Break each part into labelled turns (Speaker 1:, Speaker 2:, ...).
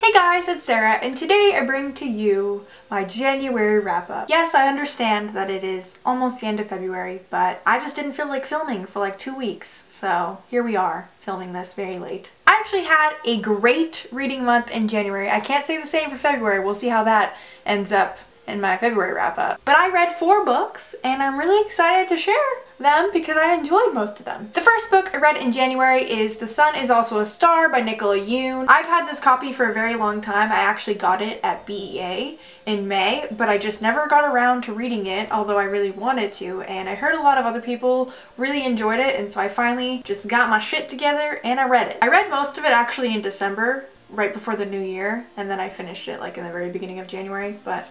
Speaker 1: Hey guys, it's Sarah, and today I bring to you my January wrap-up. Yes, I understand that it is almost the end of February, but I just didn't feel like filming for like 2 weeks, so here we are, filming this very late. I actually had a great reading month in January. I can't say the same for February. We'll see how that ends up in my February wrap-up. But I read 4 books, and I'm really excited to share them because I enjoyed most of them. The first book I read in January is The Sun Is Also a Star by Nicola Yoon. I've had this copy for a very long time. I actually got it at BEA in May, but I just never got around to reading it, although I really wanted to, and I heard a lot of other people really enjoyed it, and so I finally just got my shit together and I read it. I read most of it actually in December, right before the new year, and then I finished it like in the very beginning of January, but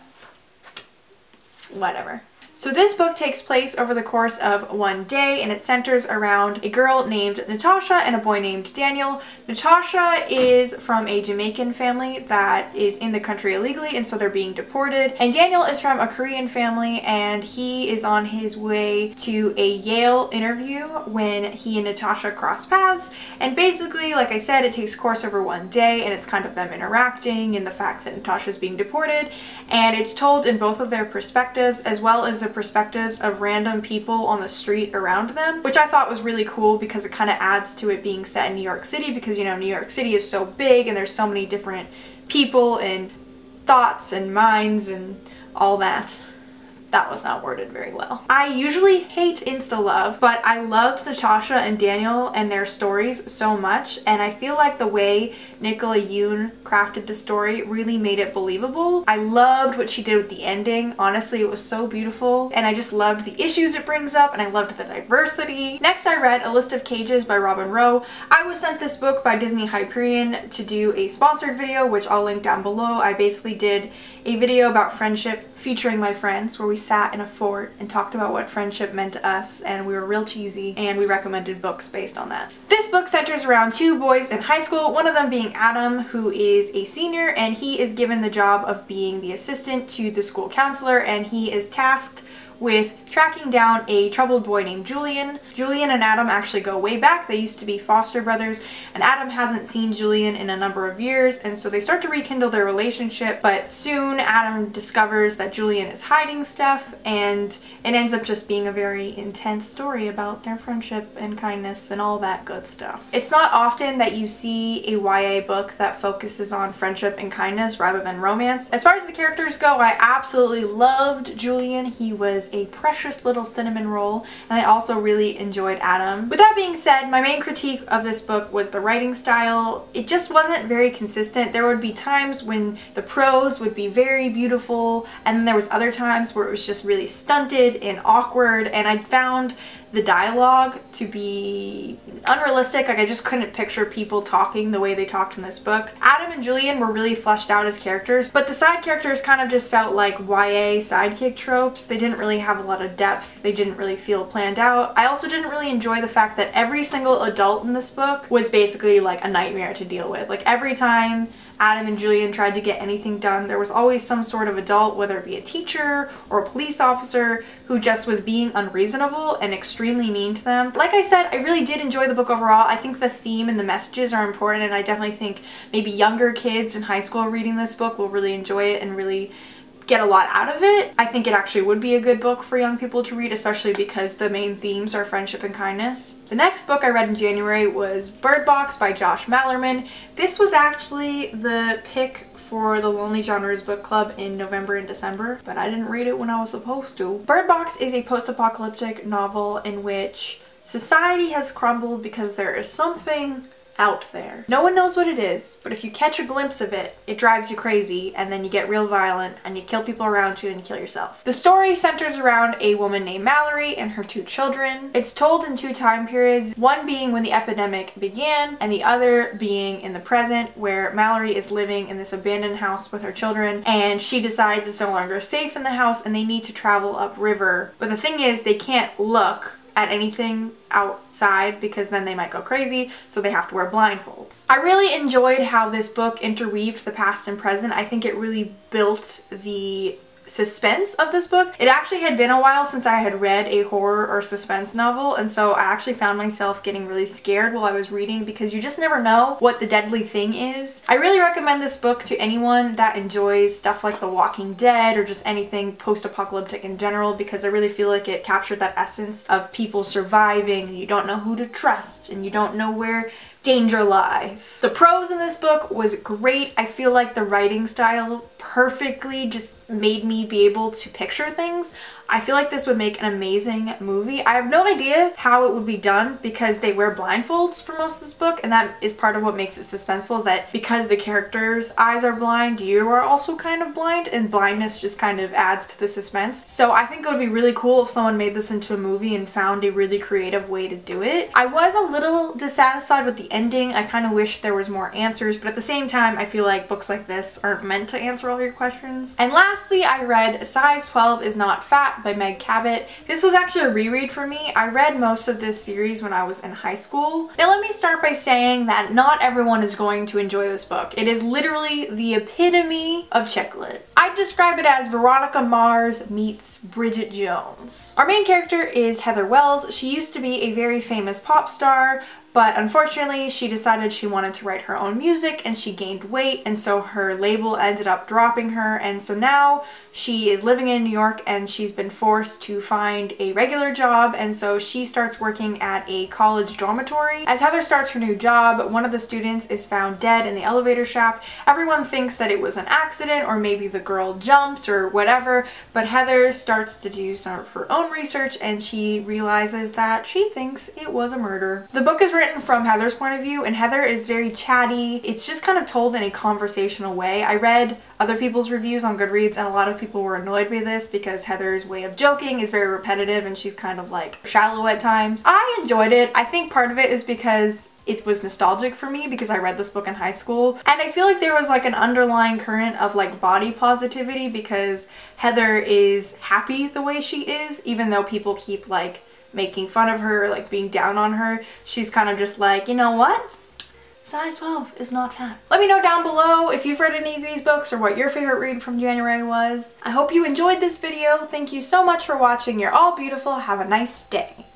Speaker 1: whatever. So this book takes place over the course of one day, and it centers around a girl named Natasha and a boy named Daniel. Natasha is from a Jamaican family that is in the country illegally, and so they're being deported. And Daniel is from a Korean family, and he is on his way to a Yale interview when he and Natasha cross paths. And basically, like I said, it takes course over one day, and it's kind of them interacting and the fact that Natasha's being deported. And it's told in both of their perspectives, as well as the perspectives of random people on the street around them, which I thought was really cool because it kind of adds to it being set in New York City, because you know New York City is so big and there's so many different people and thoughts and minds and all that. That was not worded very well. I usually hate insta-love, but I loved Natasha and Daniel and their stories so much, and I feel like the way Nicola Yoon crafted the story really made it believable. I loved what she did with the ending. Honestly, it was so beautiful, and I just loved the issues it brings up, and I loved the diversity. Next, I read A List of Cages by Robin Rowe. I was sent this book by Disney Hyperion to do a sponsored video, which I'll link down below. I basically did a video about friendship featuring my friends, where we sat in a fort and talked about what friendship meant to us, and we were real cheesy, and we recommended books based on that. This book centers around 2 boys in high school, one of them being Adam, who is a senior, and he is given the job of being the assistant to the school counselor, and he is tasked with tracking down a troubled boy named Julian. Julian and Adam actually go way back. They used to be foster brothers, and Adam hasn't seen Julian in a number of years, and so they start to rekindle their relationship, but soon Adam discovers that Julian is hiding stuff, and it ends up just being a very intense story about their friendship and kindness and all that good stuff. It's not often that you see a YA book that focuses on friendship and kindness rather than romance. As far as the characters go, I absolutely loved Julian. He was a precious little cinnamon roll, and I also really enjoyed Adam. With that being said, my main critique of this book was the writing style. It just wasn't very consistent. There would be times when the prose would be very beautiful, and then there was other times where it was just really stunted and awkward, and I found the dialogue to be unrealistic. Like, I just couldn't picture people talking the way they talked in this book. Adam and Julian were really fleshed out as characters, but the side characters kind of just felt like YA sidekick tropes. They didn't really have a lot of depth. They didn't really feel planned out. I also didn't really enjoy the fact that every single adult in this book was basically like a nightmare to deal with. Like, every time Adam and Julian tried to get anything done, there was always some sort of adult, whether it be a teacher or a police officer, who just was being unreasonable and extremely mean to them. Like I said, I really did enjoy the book overall. I think the theme and the messages are important, and I definitely think maybe younger kids in high school reading this book will really enjoy it and really get a lot out of it. I think it actually would be a good book for young people to read, especially because the main themes are friendship and kindness. The next book I read in January was Bird Box by Josh Malerman. This was actually the pick for the Lonely Genres book club in November and December, but I didn't read it when I was supposed to. Bird Box is a post-apocalyptic novel in which society has crumbled because there is something out there. No one knows what it is, but if you catch a glimpse of it, it drives you crazy, and then you get real violent and you kill people around you and you kill yourself. The story centers around a woman named Mallory and her 2 children. It's told in 2 time periods, one being when the epidemic began and the other being in the present, where Mallory is living in this abandoned house with her children, and she decides it's no longer safe in the house and they need to travel upriver. But the thing is, they can't look at anything outside because then they might go crazy, so they have to wear blindfolds. I really enjoyed how this book interweaved the past and present. I think it really built the suspense of this book. It actually had been a while since I had read a horror or suspense novel, and so I actually found myself getting really scared while I was reading because you just never know what the deadly thing is. I really recommend this book to anyone that enjoys stuff like The Walking Dead or just anything post-apocalyptic in general, because I really feel like it captured that essence of people surviving and you don't know who to trust and you don't know where danger lies. The prose in this book was great. I feel like the writing style perfectly just made me be able to picture things. I feel like this would make an amazing movie. I have no idea how it would be done because they wear blindfolds for most of this book, and that is part of what makes it suspenseful, is that because the characters' eyes are blind, you are also kind of blind, and blindness just kind of adds to the suspense. So I think it would be really cool if someone made this into a movie and found a really creative way to do it. I was a little dissatisfied with the ending. I kind of wish there was more answers, but at the same time, I feel like books like this aren't meant to answer all your questions. And lastly, I read Size 12 is Not Fat by Meg Cabot. This was actually a reread for me. I read most of this series when I was in high school. Now let me start by saying that not everyone is going to enjoy this book. It is literally the epitome of chick lit. I'd describe it as Veronica Mars meets Bridget Jones. Our main character is Heather Wells. She used to be a very famous pop star, but unfortunately she decided she wanted to write her own music and she gained weight, and so her label ended up dropping her, and so now she is living in New York and she's been forced to find a regular job, and so she starts working at a college dormitory. As Heather starts her new job, one of the students is found dead in the elevator shaft. Everyone thinks that it was an accident or maybe the girl jumped or whatever, but Heather starts to do some of her own research and she realizes that she thinks it was a murder. The book is written from Heather's point of view, and Heather is very chatty. It's just kind of told in a conversational way. I read other people's reviews on Goodreads and a lot of people were annoyed by this because Heather's way of joking is very repetitive and she's kind of like shallow at times. I enjoyed it. I think part of it is because it was nostalgic for me because I read this book in high school, and I feel like there was like an underlying current of like body positivity because Heather is happy the way she is, even though people keep like making fun of her, like being down on her. She's kind of just like, you know what? Size 12 is not fat. Let me know down below if you've read any of these books or what your favorite read from January was. I hope you enjoyed this video. Thank you so much for watching. You're all beautiful. Have a nice day.